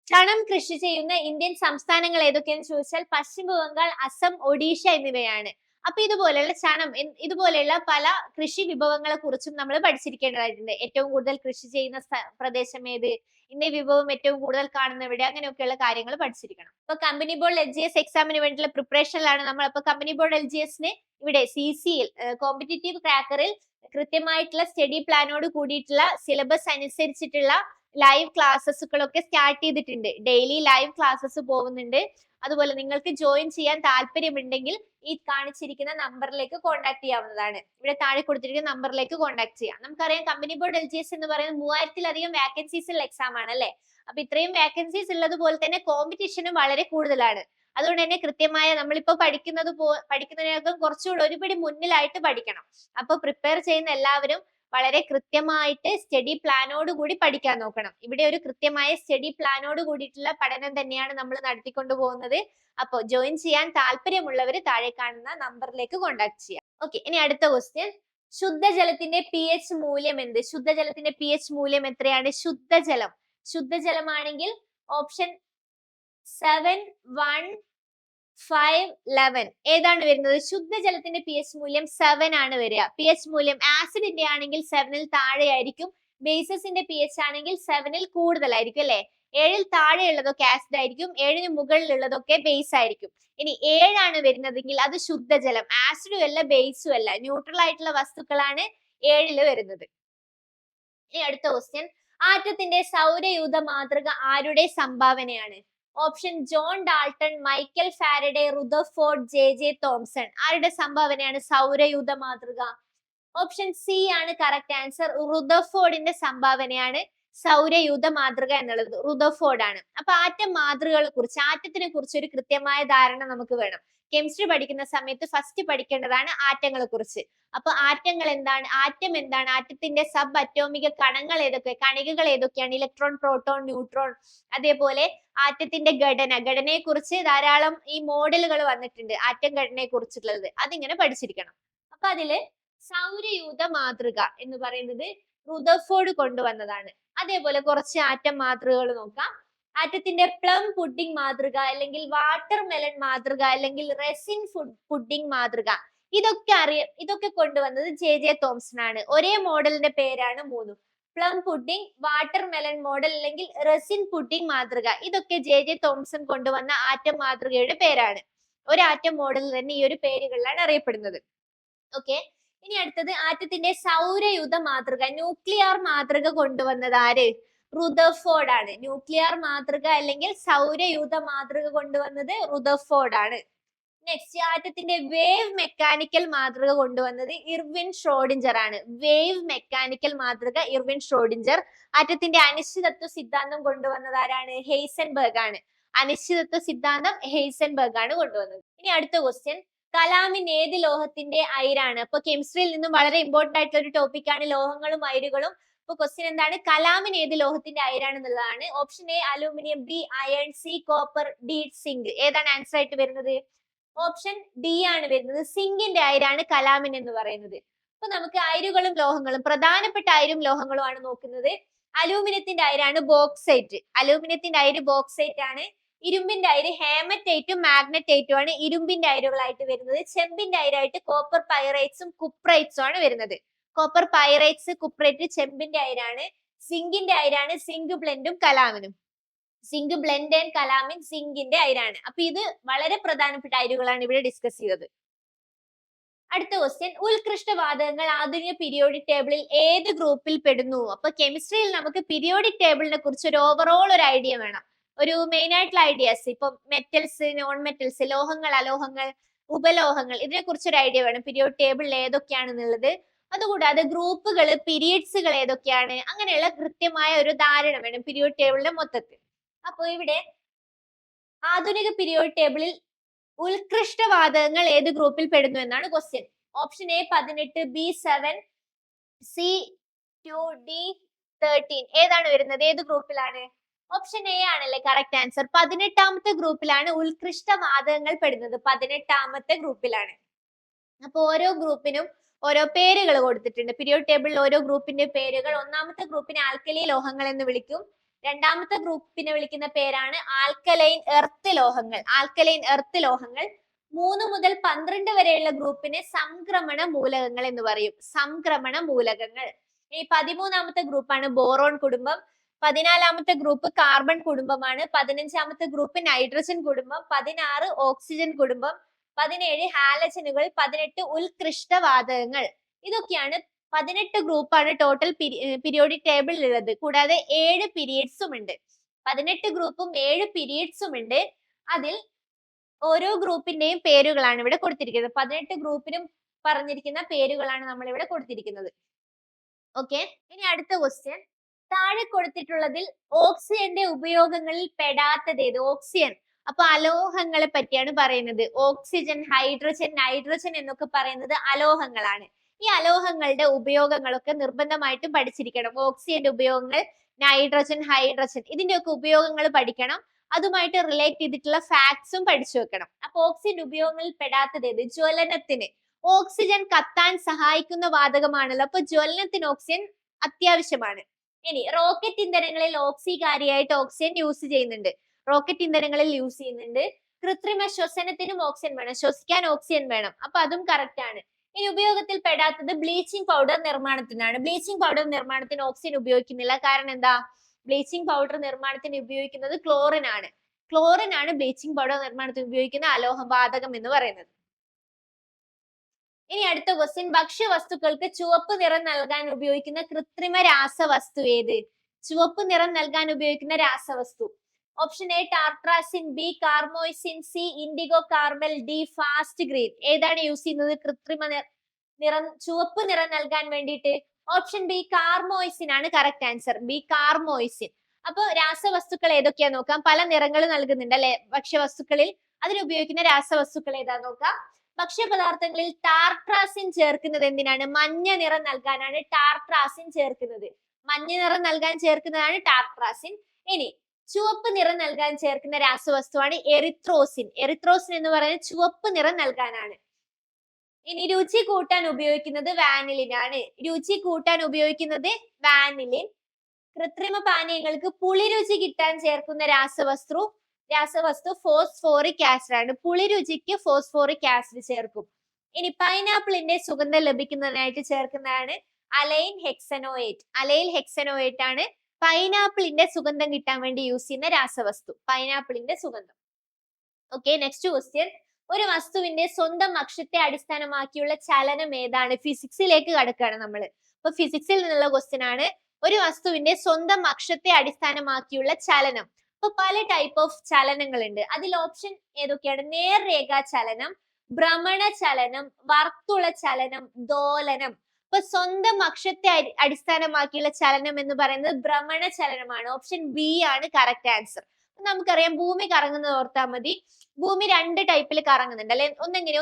ചണം കൃഷി ചെയ്യുന്ന ഇന്ത്യൻ സംസ്ഥാനങ്ങൾ ഏതൊക്കെയെന്ന് ചോദിച്ചാൽ പശ്ചിമ ബംഗാൾ, അസം, ഒഡീഷ എന്നിവയാണ്. അപ്പൊ ഇതുപോലെയുള്ള പല കൃഷി വിഭവങ്ങളെ കുറിച്ചും നമ്മൾ പഠിച്ചിരിക്കേണ്ടതായിട്ടുണ്ട്. ഏറ്റവും കൂടുതൽ കൃഷി ചെയ്യുന്ന പ്രദേശം ഏത്, ഇന്ത്യ വിഭവം ഏറ്റവും കൂടുതൽ കാണുന്ന എവിടെ, അങ്ങനെയൊക്കെയുള്ള കാര്യങ്ങൾ പഠിച്ചിരിക്കണം. അപ്പൊ കമ്പനി ബോർഡ് LGS എക്സാമിന് വേണ്ടിയുള്ള പ്രിപ്പറേഷനിലാണ് നമ്മൾ. അപ്പൊ കമ്പനി ബോർഡ് LGSന് ഇവിടെ CCയിൽ കോമ്പറ്റേറ്റീവ് ക്രാക്കറിൽ കൃത്യമായിട്ടുള്ള സ്റ്റഡി പ്ലാനോട് കൂടിയിട്ടുള്ള സിലബസ് അനുസരിച്ചിട്ടുള്ള ലൈവ് ക്ലാസ്സുകളൊക്കെ സ്റ്റാർട്ട് ചെയ്തിട്ടുണ്ട്. ഡെയിലി ലൈവ് ക്ലാസ്സസ് പോകുന്നുണ്ട്. അതുപോലെ നിങ്ങൾക്ക് ജോയിൻ ചെയ്യാൻ താല്പര്യമുണ്ടെങ്കിൽ ഈ കാണിച്ചിരിക്കുന്ന നമ്പറിലേക്ക് കോൺടാക്ട് ചെയ്യാവുന്നതാണ്. ഇവിടെ താഴെ കൊടുത്തിരിക്കുന്ന നമ്പറിലേക്ക് കോൺടാക്ട് ചെയ്യാം. നമുക്കറിയാം കമ്പനി ബോർഡ് LGS എന്ന് പറയുന്നത് 3000-ലധികം വേക്കൻസീസ് ഉള്ള എക്സാം ആണ് അല്ലെ? അപ്പൊ ഇത്രയും വേക്കൻസീസ് ഉള്ളതുപോലെ തന്നെ കോമ്പറ്റീഷനും വളരെ കൂടുതലാണ്. അതുകൊണ്ട് തന്നെ കൃത്യമായ നമ്മളിപ്പോ പഠിക്കുന്നതിനകം കുറച്ചുകൂടി ഒരുപടി മുന്നിലായിട്ട് പഠിക്കണം. അപ്പൊ പ്രിപ്പയർ ചെയ്യുന്ന എല്ലാവരും വളരെ കൃത്യമായിട്ട് സ്റ്റഡി പ്ലാനോട് കൂടി പഠിക്കാൻ നോക്കണം. ഇവിടെ ഒരു കൃത്യമായ സ്റ്റഡി പ്ലാനോട് കൂടിയിട്ടുള്ള പഠനം തന്നെയാണ് നമ്മൾ നടത്തിക്കൊണ്ടു പോകുന്നത്. അപ്പൊ ജോയിൻ ചെയ്യാൻ താല്പര്യമുള്ളവർ താഴെ കാണുന്ന നമ്പറിലേക്ക് കോൺടാക്ട് ചെയ്യാം. ഓക്കെ, ഇനി അടുത്ത ക്വസ്റ്റ്യൻ, ശുദ്ധജലത്തിന്റെ pH മൂല്യം എന്ത്? ശുദ്ധജലത്തിന്റെ pH മൂല്യം എത്രയാണ്? ശുദ്ധജലമാണെങ്കിൽ ഓപ്ഷൻ 7, 1, 5, 11 ഏതാണ് വരുന്നത്? ശുദ്ധജലത്തിന്റെ pH മൂല്യം 7 ആണ് വരിക. pH മൂല്യം ആസിഡിന്റെ ആണെങ്കിൽ 7ൽ താഴെയായിരിക്കും. ബേസസിന്റെ പി എച്ച് ആണെങ്കിൽ 7ൽ കൂടുതലായിരിക്കും അല്ലെ. 7ൽ താഴെയുള്ളതൊക്കെ ആസിഡ് ആയിരിക്കും, 7ന് മുകളിലുള്ളതൊക്കെ ബേസ് ആയിരിക്കും. ഇനി 7ആണ് വരുന്നതെങ്കിൽ അത് ശുദ്ധജലം, ആസിഡും അല്ല ബേസും അല്ല, ന്യൂട്രൽ ആയിട്ടുള്ള വസ്തുക്കളാണ് 7ല് വരുന്നത്. ഇനി അടുത്ത ക്വസ്റ്റ്യൻ, ആറ്റത്തിന്റെ സൗരയൂഥ മാതൃക ആരുടെ സംഭാവനയാണ്? Option John Dalton, Michael Faraday, Rutherford, J Thomson. ആരുടെ സംഭാവനയാണ് സൗരയൂഥ മാതൃക? ഓപ്ഷൻ സി ആണ് കറക്റ്റ് ആൻസർ. റുദർഫോർഡിന്റെ സംഭാവനയാണ് സൗരയൂഥ മാതൃക എന്നുള്ളത്. റുദർഫോർഡ് ആണ്. അപ്പൊ ആറ്റം മാതൃകകളെ കുറിച്ച്, ആറ്റത്തിനെ കുറിച്ച് ഒരു കൃത്യമായ ധാരണ നമുക്ക് വേണം. കെമിസ്ട്രി പഠിക്കുന്ന സമയത്ത് ഫസ്റ്റ് പഠിക്കേണ്ടതാണ് ആറ്റങ്ങളെ കുറിച്ച്. അപ്പൊ ആറ്റങ്ങൾ എന്താണ്, ആറ്റം എന്താണ്, ആറ്റത്തിന്റെ സബ് അറ്റോമിക കണങ്ങൾ ഏതൊക്കെ, കണികകൾ ഏതൊക്കെയാണ്, ഇലക്ട്രോൺ, പ്രോട്ടോൺ, ന്യൂട്രോൺ. അതേപോലെ ആറ്റത്തിന്റെ ഘടനയെ കുറിച്ച് ധാരാളം ഈ മോഡലുകൾ വന്നിട്ടുണ്ട്, ആറ്റം ഘടനയെ കുറിച്ചുള്ളത്. അതിങ്ങനെ പഠിച്ചിരിക്കണം. അപ്പൊ അതില് സൗരയൂഥ മാതൃക എന്ന് പറയുന്നത് റുദർഫോർഡ് കൊണ്ടുവന്നതാണ്. അതേപോലെ കുറച്ച് ആറ്റം മാതൃകകൾ നോക്കാം. ആറ്റത്തിന്റെ പ്ലം പുഡിംഗ് മാതൃക, അല്ലെങ്കിൽ വാട്ടർ മെലൺ മാതൃക, അല്ലെങ്കിൽ റെസിൻ പുഡിംഗ് മാതൃക, ഇതൊക്കെ കൊണ്ടുവന്നത് ജെ തോംസൺ ആണ്. ഒരേ മോഡലിന്റെ പേരാണ് മൂന്നും. Plum pudding, water melon model, അല്ലെങ്കിൽ റെസിൻ പുഡിംഗ് മാതൃക, ഇതൊക്കെ ജെ തോംസൺ കൊണ്ടുവന്ന ആറ്റം മാതൃകയുടെ പേരാണ്. ഒരു ആറ്റം മോഡൽ തന്നെ ഈ ഒരു പേരുകളിലാണ് അറിയപ്പെടുന്നത്. ഓക്കെ, ഇനി അടുത്തത് ആറ്റത്തിന്റെ സൗരയൂഥ മാതൃക, ന്യൂക്ലിയർ മാതൃക കൊണ്ടുവന്നത് ആര്? റുദർഫോർഡ് ആണ്. ന്യൂക്ലിയർ മാതൃക അല്ലെങ്കിൽ സൗരയൂഥ മാതൃക കൊണ്ടുവന്നത് റുദർഫോർഡ് ആണ്. നെക്സ്റ്റ്, ആറ്റത്തിന്റെ വേവ് മെക്കാനിക്കൽ മാതൃക കൊണ്ടുവന്നത് ഇർവിൻ ഷ്രോഡിഞ്ചർ ആണ്. വേവ് മെക്കാനിക്കൽ മാതൃക ഇർവിൻ ഷ്രോഡിഞ്ചർ. ആറ്റത്തിന്റെ അനിശ്ചിതത്വ സിദ്ധാന്തം കൊണ്ടുവന്നത് ആരാണ്? ഹെയ്സൻബർഗ് ആണ്. അനിശ്ചിതത്വ സിദ്ധാന്തം ഹെയ്സൻബർഗ് ആണ് കൊണ്ടുവന്നത്. ഇനി അടുത്ത ക്വസ്റ്റ്യൻ, കലാമിൻ ഏത് ലോഹത്തിന്റെ അയിരാണ്? അപ്പൊ കെമിസ്ട്രിയിൽ നിന്നും വളരെ ഇമ്പോർട്ടന്റ് ആയിട്ടുള്ള ഒരു ടോപ്പിക് ആണ് ലോഹങ്ങളും അയിരുകളും. അപ്പൊ ക്വസ്റ്റ്യൻ എന്താണ്? കലാമിൻ ഏത് ലോഹത്തിന്റെ അയിരാണെന്നുള്ളതാണ്. Option A aluminium, B iron, C copper, D zinc. ഏതാണ് ആൻസർ ആയിട്ട് വരുന്നത്? ഓപ്ഷൻ ഡി ആണ് വരുന്നത്. സിങ്കിന്റെ അയിരാണ് കലാമിൻ എന്ന് പറയുന്നത്. അപ്പൊ നമുക്ക് അയിരുകളും ലോഹങ്ങളും, പ്രധാനപ്പെട്ട അയിരും ലോഹങ്ങളും ആണ് നോക്കുന്നത്. അലൂമിനിയത്തിന്റെ അയിരാണ് ബോക്സൈറ്റ്. അലൂമിനിയത്തിന്റെ അയിര് ബോക്സൈറ്റ് ആണ്. ഇരുമ്പിന്റെ അയിര് ഹേമറ്റൈറ്റും മാഗ്നറ്റൈറ്റും ആണ് ഇരുമ്പിന്റെ അയിരുകളായിട്ട് വരുന്നത്. ചെമ്പിന്റെ അയിരായിട്ട് കോപ്പർ പൈറൈറ്റ്സും കുപ്രൈറ്റ്സും ആണ് വരുന്നത്. കോപ്പർ പൈറൈറ്റ്സ്, കുപ്രൈറ്റ് ചെമ്പിന്റെ അയിരാണ്. സിങ്കിന്റെ അയിരാണ് സിങ്ക് ബ്ലെൻഡും കലാമിനും. സിങ്ക് ബ്ലെൻഡ് ആൻഡ് കലാമിൻ സിങ്കിന്റെ അയിരാണ്. അപ്പൊ ഇത് വളരെ പ്രധാനപ്പെട്ട അയിരുകളാണ് ഇവിടെ ഡിസ്കസ് ചെയ്തത്. അടുത്ത ക്വസ്റ്റ്യൻ, ഉത്കൃഷ്ട വാതകങ്ങൾ ആധുനിക പീരിയോഡിക് ടേബിളിൽ ഏത് ഗ്രൂപ്പിൽ പെടുന്നു? അപ്പൊ കെമിസ്ട്രിയിൽ നമുക്ക് പീരിയോഡിക് ടേബിളിനെ കുറിച്ച് ഒരു ഓവറോൾ ഒരു ഐഡിയ വേണം, ഒരു മെയിൻ ആയിട്ടുള്ള ഐഡിയാസ്. ഇപ്പൊ മെറ്റൽസ്, നോൺ മെറ്റൽസ്, ലോഹങ്ങൾ, അലോഹങ്ങൾ, ഉപലോഹങ്ങൾ, ഇതിനെ കുറിച്ച് ഒരു ഐഡിയ വേണം. പീരിയോഡിക് ടേബിളിൽ ഏതൊക്കെയാണെന്നുള്ളത്, അതുകൂടാതെ ഗ്രൂപ്പുകൾ, പീരിയഡ്സുകൾ ഏതൊക്കെയാണ്, അങ്ങനെയുള്ള കൃത്യമായ ഒരു ധാരണ വേണം പീരിയോഡിക് ടേബിളിന്റെ മൊത്തത്തിൽ. അപ്പൊ ഇവിടെ ആധുനിക പീരിയോഡിക് ടേബിളിൽ ഉത്കൃഷ്ട വാതകങ്ങൾ ഏത് ഗ്രൂപ്പിൽ പെടുന്നു എന്നാണ് question. Option A 18, B 7, C 2, D 13. ഏതാണ് വരുന്നത്? ഏത് ഗ്രൂപ്പിലാണ്? ഓപ്ഷൻ എ ആണല്ലേ കറക്റ്റ് ആൻസർ. 18ാമത്തെ ഗ്രൂപ്പിലാണ് ഉത്കൃഷ്ട വാതകങ്ങൾ പെടുന്നത്. 18ാമത്തെ ഗ്രൂപ്പിലാണ്. അപ്പൊ ഓരോ ഗ്രൂപ്പിനും ഓരോ പേരുകൾ കൊടുത്തിട്ടുണ്ട്. പീരിയോഡിക് ടേബിളിൽ ഓരോ ഗ്രൂപ്പിന്റെ പേരുകൾ. ഒന്നാമത്തെ ഗ്രൂപ്പിനെ ആൽക്കലി ലോഹങ്ങൾ എന്ന് വിളിക്കും. രണ്ടാമത്തെ ഗ്രൂപ്പിനെ വിളിക്കുന്ന പേരാണ് ആൽക്കലൈൻ എർത്ത് ലോഹങ്ങൾ. ആൽക്കലൈൻ എർത്ത് ലോഹങ്ങൾ. 3 മുതൽ 12 വരെയുള്ള ഗ്രൂപ്പിനെ സംക്രമണ മൂലകങ്ങൾ എന്ന് പറയും. സംക്രമണ മൂലകങ്ങൾ. ഈ 13ാമത്തെ ഗ്രൂപ്പാണ് ബോറോൺ കുടുംബം. 14ാമത്തെ ഗ്രൂപ്പ് കാർബൺ കുടുംബമാണ്. 15ാമത്തെ ഗ്രൂപ്പ് നൈട്രജൻ കുടുംബം. 16 ഓക്സിജൻ കുടുംബം. 17 ഹാലജനുകൾ. 18 ഉത്കൃഷ്ട വാതകങ്ങൾ. ഇതൊക്കെയാണ് 18 ഗ്രൂപ്പാണ് ടോട്ടൽ പീരിയോഡിക് ടേബിളിൽ ഉള്ളത്. കൂടാതെ 7 പീരിയഡ്സും ഉണ്ട്. 18 ഗ്രൂപ്പും 7 പീരിയഡ്സും ഉണ്ട്. അതിൽ ഓരോ ഗ്രൂപ്പിന്റെയും പേരുകളാണ് ഇവിടെ കൊടുത്തിരിക്കുന്നത്. 18 ഗ്രൂപ്പിനും പറഞ്ഞിരിക്കുന്ന പേരുകളാണ് നമ്മൾ ഇവിടെ കൊടുത്തിരിക്കുന്നത്. ഓക്കെ, ഇനി അടുത്ത ക്വസ്റ്റ്യൻ, താഴെ കൊടുത്തിട്ടുള്ളതിൽ ഓക്സിജന്റെ ഉപയോഗങ്ങളിൽ പെടാത്തത് ഏത്? ഓക്സിജൻ, അപ്പൊ അലോഹങ്ങളെ പറ്റിയാണ് പറയുന്നത്. ഓക്സിജൻ, ഹൈഡ്രജൻ, നൈട്രജൻ എന്നൊക്കെ പറയുന്നത് അലോഹങ്ങളാണ്. ഈ അലോഹങ്ങളുടെ ഉപയോഗങ്ങളൊക്കെ നിർബന്ധമായിട്ടും പഠിച്ചിരിക്കണം. ഓക്സിജന്റെ ഉപയോഗങ്ങൾ, നൈട്രജൻ, ഹൈഡ്രജൻ, ഇതിന്റെയൊക്കെ ഉപയോഗങ്ങൾ പഠിക്കണം. അതുമായിട്ട് റിലേറ്റ് ചെയ്തിട്ടുള്ള ഫാക്ട്സും പഠിച്ചു വെക്കണം. അപ്പൊ ഓക്സിജന്റെ ഉപയോഗങ്ങളിൽ പെടാത്തത് ഏത്? ജ്വലനത്തിന്. ഓക്സിജൻ കത്താൻ സഹായിക്കുന്ന വാതകമാണല്ലോ, അപ്പൊ ജ്വലനത്തിന് ഓക്സിജൻ അത്യാവശ്യമാണ്. ഇനി റോക്കറ്റ് ഇന്ധനങ്ങളിൽ ഓക്സികാരിയായിട്ട് ഓക്സിജൻ യൂസ് ചെയ്യുന്നുണ്ട്. റോക്കറ്റ് ഇന്ധനങ്ങളിൽ യൂസ് ചെയ്യുന്നുണ്ട്. കൃത്രിമ ശ്വസനത്തിനും ഓക്സിജൻ വേണം. ശ്വസിക്കാൻ ഓക്സിജൻ വേണം. അപ്പൊ അതും കറക്റ്റ് ആണ്. ഇനി ഉപയോഗത്തിൽ പെടാത്തത് ബ്ലീച്ചിങ് പൗഡർ നിർമ്മാണത്തിനാണ്. ബ്ലീച്ചിങ് പൗഡർ നിർമ്മാണത്തിന് ഓക്സിജൻ ഉപയോഗിക്കുന്നില്ല. കാരണം എന്താ? ബ്ലീച്ചിങ് പൗഡർ നിർമ്മാണത്തിന് ഉപയോഗിക്കുന്നത് ക്ലോറിൻ ആണ്. ക്ലോറിൻ ആണ് ബ്ലീച്ചിങ് പൗഡർ നിർമ്മാണത്തിന് ഉപയോഗിക്കുന്ന അലോഹ വാതകം എന്ന് പറയുന്നത്. ഇനി അടുത്ത ക്വസ്റ്റ്യൻ, ഭക്ഷ്യവസ്തുക്കൾക്ക് ചുവപ്പ് നിറം നൽകാൻ ഉപയോഗിക്കുന്ന കൃത്രിമ രാസവസ്തു ഏത്? ചുവപ്പ് നിറം നൽകാൻ ഉപയോഗിക്കുന്ന രാസവസ്തു. Option A tartrazine, B carmoisine, C IndiGo Carmel, D fast green. ഏതാണ് യൂസ് ചെയ്യുന്നത് കൃത്രിമ നിറം ചുവപ്പ് നിറം നൽകാൻ വേണ്ടിയിട്ട്? ഓപ്ഷൻ ബി കാർമോയിസിൻ ആണ് കറക്റ്റ് ആൻസർ. B carmoisine. അപ്പൊ രാസവസ്തുക്കൾ ഏതൊക്കെയാ നോക്കാം. പല നിറങ്ങൾ നൽകുന്നുണ്ട് അല്ലെ ഭക്ഷ്യവസ്തുക്കളിൽ. അതിനുപയോഗിക്കുന്ന രാസവസ്തുക്കൾ ഏതാ നോക്കാം. ഭക്ഷ്യപദാർത്ഥങ്ങളിൽ ടാർട്രാസിൻ ചേർക്കുന്നത് എന്തിനാണ്? മഞ്ഞ നിറം നൽകാനാണ് ടാർട്രാസിൻ ചേർക്കുന്നത്. മഞ്ഞ നിറം നൽകാൻ ചേർക്കുന്നതാണ് ടാർട്രാസിൻ. ഇനി ചുവപ്പ് നിറം നൽകാൻ ചേർക്കുന്ന രാസവസ്തുവാണ് എറിത്രോസിൻ. എറിത്രോസിൻ എന്ന് പറയുന്നത് ചുവപ്പ് നിറം നൽകാനാണ്. ഇനി രുചി കൂട്ടാൻ ഉപയോഗിക്കുന്നത് വാനിലിൻ ആണ്. രുചി കൂട്ടാൻ ഉപയോഗിക്കുന്നത് വാനിലിൻ. കൃത്രിമ പാനീയങ്ങൾക്ക് പുളിരുചി കിട്ടാൻ ചേർക്കുന്ന രാസവസ്തു ഫോസ്ഫോറിക് ആസിഡ് ആണ്. പുളിരുചിക്ക് ഫോസ്ഫോറിക് ആസിഡ് ചേർക്കും. ഇനി പൈനാപ്പിളിന്റെ സുഗന്ധം ലഭിക്കുന്നതിനായിട്ട് ചേർക്കുന്നതാണ് അലൈൻ ഹെക്സനോയേറ്റ്. അലൈൽ ഹെക്സനോയേറ്റ് ആണ് പൈനാപ്പിളിന്റെ സുഗന്ധം കിട്ടാൻ വേണ്ടി യൂസ് ചെയ്യുന്ന രാസവസ്തു. പൈനാപ്പിളിന്റെ സുഗന്ധം. ഓക്കെ, നെക്സ്റ്റ് ക്വസ്റ്റ്യൻ, ഒരു വസ്തുവിന്റെ സ്വന്തം അക്ഷത്തെ അടിസ്ഥാനമാക്കിയുള്ള ചലനം ഏതാണ്? ഫിസിക്സിലേക്ക് കടക്കുകയാണ് നമ്മൾ. അപ്പൊ ഫിസിക്സിൽ നിന്നുള്ള ക്വസ്റ്റ്യൻ ആണ്. ഒരു വസ്തുവിന്റെ സ്വന്തം അക്ഷത്തെ അടിസ്ഥാനമാക്കിയുള്ള ചലനം. അപ്പൊ പല ടൈപ്പ് ഓഫ് ചലനങ്ങൾ ഉണ്ട്. അതിൽ ഓപ്ഷൻ ഏതൊക്കെയാണ്? നേർരേഖാ ചലനം, ഭ്രമണ ചലനം, വർത്തുള ചലനം, ദോലനം. അപ്പൊ സ്വന്തം അക്ഷത്തെ അടിസ്ഥാനമാക്കിയുള്ള ചലനം എന്ന് പറയുന്നത് ഭ്രമണ ചലനമാണ്. ഓപ്ഷൻ ബി ആണ് കറക്റ്റ് ആൻസർ. നമുക്കറിയാം ഭൂമി കറങ്ങുന്നത് ഓർത്താൽ മതി. ഭൂമി രണ്ട് ടൈപ്പിൽ കറങ്ങുന്നുണ്ട് അല്ലെ.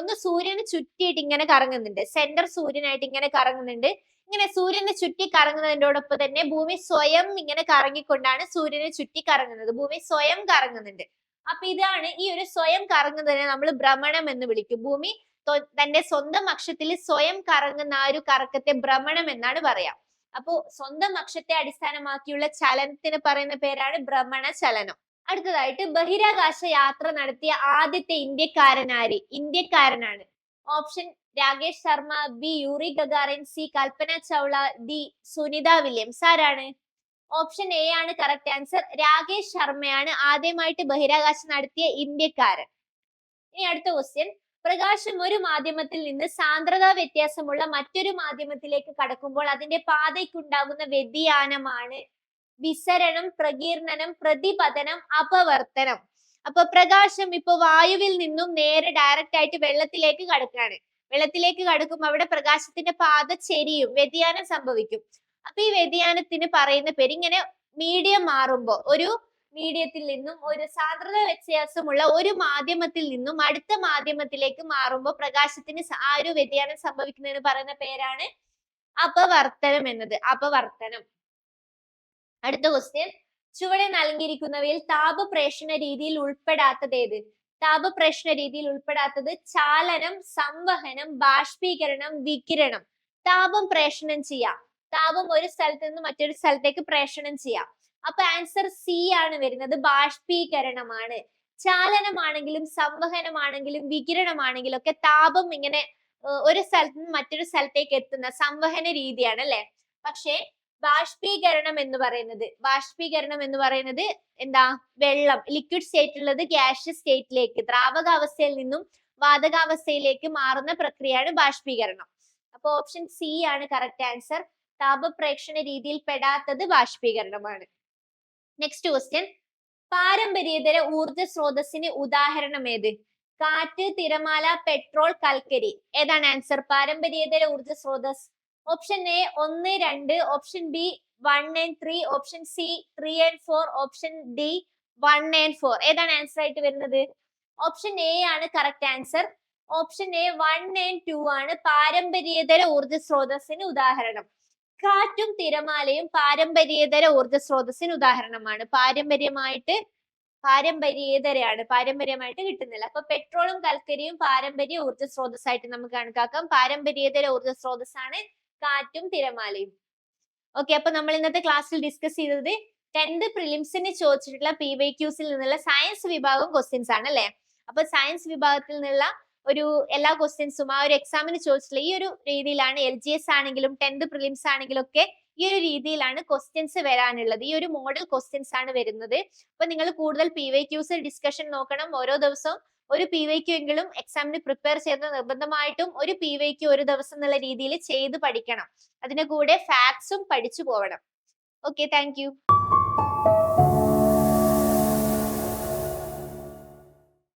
ഒന്ന് സൂര്യന് ചുറ്റിയിട്ട് ഇങ്ങനെ കറങ്ങുന്നുണ്ട്. സെന്റർ സൂര്യനായിട്ട് ഇങ്ങനെ കറങ്ങുന്നുണ്ട്. ഇങ്ങനെ സൂര്യനെ ചുറ്റി കറങ്ങുന്നതിനോടൊപ്പം തന്നെ ഭൂമി സ്വയം ഇങ്ങനെ കറങ്ങിക്കൊണ്ടാണ് സൂര്യനെ ചുറ്റി കറങ്ങുന്നത്. ഭൂമി സ്വയം കറങ്ങുന്നുണ്ട്. അപ്പൊ ഇതാണ് ഈ ഒരു സ്വയം കറങ്ങുന്നതിനെ നമ്മൾ ഭ്രമണം എന്ന് വിളിക്കും. ഭൂമി തന്റെ സ്വന്തം അക്ഷത്തിൽ സ്വയം കറങ്ങുന്ന ആ ഒരു കറക്കത്തെ ഭ്രമണം എന്നാണ് പറയാ. അപ്പോ സ്വന്തം അക്ഷത്തെ അടിസ്ഥാനമാക്കിയുള്ള ചലനത്തിന് പറയുന്ന പേരാണ് ഭ്രമണ ചലനം. അടുത്തതായിട്ട് ബഹിരാകാശ യാത്ര നടത്തിയ ആദ്യത്തെ ഇന്ത്യക്കാരനാണ്. Option Rakesh Sharma, B Yuri Gagarin, C Kalpana Chawla, D Sunita Williams. ആരാണ്? ഓപ്ഷൻ എ ആണ് കറക്റ്റ് ആൻസർ. രാകേഷ് ശർമ്മയാണ് ആദ്യമായിട്ട് ബഹിരാകാശം നടത്തിയ ഇന്ത്യക്കാരൻ. ഇനി അടുത്ത ക്വസ്റ്റ്യൻ, പ്രകാശം ഒരു മാധ്യമത്തിൽ നിന്ന് സാന്ദ്രതാ വ്യത്യാസമുള്ള മറ്റൊരു മാധ്യമത്തിലേക്ക് കടക്കുമ്പോൾ അതിന്റെ പാതയ്ക്കുണ്ടാകുന്ന വ്യതിയാനമാണ് വിസരണം, പ്രകീർണനം, പ്രതിപതനം, അപവർത്തനം. അപ്പൊ പ്രകാശം ഇപ്പൊ വായുവിൽ നിന്നും നേരെ ഡയറക്റ്റ് ആയിട്ട് വെള്ളത്തിലേക്ക് കടക്കുകയാണ്. വെള്ളത്തിലേക്ക് കടക്കുമ്പോൾ അവിടെ പ്രകാശത്തിന്റെ പാത ചെരിയും, വ്യതിയാനം സംഭവിക്കും. അപ്പൊ ഈ വ്യതിയാനത്തിന് പറയുന്ന പേര്, ഇങ്ങനെ മീഡിയം മാറുമ്പോ, ഒരു മീഡിയത്തിൽ നിന്നും ഒരു സാന്ദ്രത വ്യത്യാസമുള്ള ഒരു മാധ്യമത്തിൽ നിന്നും അടുത്ത മാധ്യമത്തിലേക്ക് മാറുമ്പോൾ പ്രകാശത്തിന് ആ ഒരു വ്യതിയാനം സംഭവിക്കുന്നതിന് പറയുന്ന പേരാണ് അപവർത്തനം എന്നത്. അപവർത്തനം. അടുത്ത ക്വസ്റ്റ്യൻ, ചുവടെ നൽകിയിരിക്കുന്നവയിൽ താപപ്രേഷണ രീതിയിൽ ഉൾപ്പെടാത്തത് ഏത്? താപപ്രേഷണ രീതിയിൽ ഉൾപ്പെടാത്തത് ചാലനം, സംവഹനം, ബാഷ്പീകരണം, വികിരണം. താപം പ്രേഷണം ചെയ്യാം. താപം ഒരു സ്ഥലത്ത് നിന്ന് മറ്റൊരു സ്ഥലത്തേക്ക് പ്രേഷണം ചെയ്യാം. അപ്പൊ ആൻസർ സി ആണ് വരുന്നത്. ബാഷ്പീകരണമാണ്. ചാലനമാണെങ്കിലും സംവഹനമാണെങ്കിലും വികിരണമാണെങ്കിലും ഒക്കെ താപം ഇങ്ങനെ ഒരു സ്ഥലത്ത് നിന്ന് മറ്റൊരു സ്ഥലത്തേക്ക് എത്തുന്ന സംവഹന രീതിയാണ് അല്ലെ. പക്ഷേ ബാഷ്പീകരണം എന്ന് പറയുന്നത് എന്താ? വെള്ളം ലിക്വിഡ് സ്റ്റേറ്റിലുള്ളത് ഗ്യാഷ്യസ് സ്റ്റേറ്റിലേക്ക്, ദ്രാവകാവസ്ഥയിൽ നിന്നും വാതകാവസ്ഥയിലേക്ക് മാറുന്ന പ്രക്രിയയാണ് ബാഷ്പീകരണം. അപ്പൊ ഓപ്ഷൻ സി ആണ് കറക്റ്റ് ആൻസർ. താപപ്രേക്ഷണ രീതിയിൽ പെടാത്തത് ബാഷ്പീകരണമാണ്. നെക്സ്റ്റ് ക്വസ്റ്റ്യൻ, പാരമ്പര്യേതര ഊർജ സ്രോതസ്സിന് ഉദാഹരണം ഏത്? കാറ്റ്, തിരമാല, പെട്രോൾ, കൽക്കരി. ഏതാണ് ആൻസർ? പാരമ്പര്യേതര ഊർജ സ്രോതസ്. Option A 1, 2, option B 1 and 3, option C 3 and 4, option D 1 and 4. ഏതാണ് ആൻസർ ആയിട്ട് വരുന്നത്? ഓപ്ഷൻ എ ആണ് correct answer. Option A 1 and 2 ആണ് പാരമ്പര്യേതര ഊർജ സ്രോതസ്സിന് ഉദാഹരണം. കാറ്റും തിരമാലയും പാരമ്പര്യേതര ഊർജ സ്രോതസ്സിന് ഉദാഹരണമാണ്. പാരമ്പര്യേതരമായിട്ട് കിട്ടുന്നില്ല. അപ്പൊ പെട്രോളും കൽക്കരിയും പാരമ്പര്യ ഊർജ സ്രോതസ്സായിട്ട് നമുക്ക് കണക്കാക്കാം. പാരമ്പര്യേതര ഊർജ സ്രോതസ്സാണ് കാറ്റും തിരമാലയും. ഓക്കെ, അപ്പൊ നമ്മൾ ഇന്നത്തെ ക്ലാസ്സിൽ ഡിസ്കസ് ചെയ്തത് 10th പ്രിലിംസിന് ചോദിച്ചിട്ടുള്ള PYQs നിന്നുള്ള സയൻസ് വിഭാഗം ക്വസ്റ്റ്യൻസ് ആണ് അല്ലെ. അപ്പൊ സയൻസ് വിഭാഗത്തിൽ നിന്നുള്ള ഒരു എല്ലാ ക്വസ്റ്റ്യൻസും ആ ഒരു എക്സാമിന് ചോദിച്ചിട്ടുള്ള ഈ ഒരു രീതിയിലാണ് LGS ആണെങ്കിലും 10th പ്രിലിംസ് ആണെങ്കിലും ഒക്കെ ഈ ഒരു രീതിയിലാണ് ക്വസ്റ്റ്യൻസ് വരാനുള്ളത്. ഈ ഒരു മോഡൽ ക്വസ്റ്റ്യൻസ് ആണ് വരുന്നത്. അപ്പൊ നിങ്ങൾ കൂടുതൽ PYQs ഡിസ്കഷൻ നോക്കണം. ഓരോ ദിവസവും ഒരു PYQ എങ്കിലും എക്സാമിന് പ്രിപ്പയർ ചെയ്ത് നിർബന്ധമായിട്ടും ഒരു PYQ ഒരു ദിവസം എന്നുള്ള രീതിയിൽ ചെയ്ത് പഠിക്കണം. അതിന്റെ കൂടെ ഫാക്ട്സും പഠിച്ചു പോവണം. Okay, thank you.